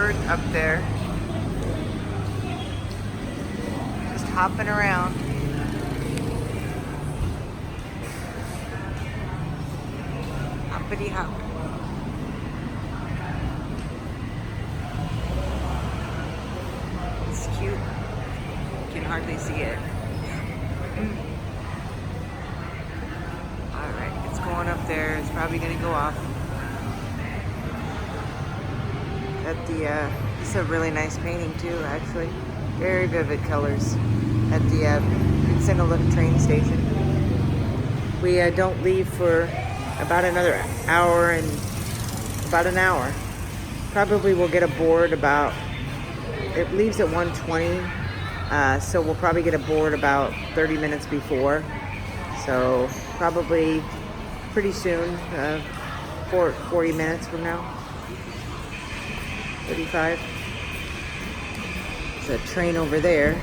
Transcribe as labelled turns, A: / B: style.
A: bird up there. Just hopping around. Hoppity hop. It's cute. You can hardly see it. Alright, it's going up there. It's probably going to go off. It's a really nice painting too, actually. Very vivid colors at the Phitsanulok train station. We don't leave for about another hour and about an hour. Probably we'll get aboard about, it leaves at 1:20, so we'll probably get aboard about 30 minutes before. So probably pretty soon, 40 minutes from now. 35. There's a train over there.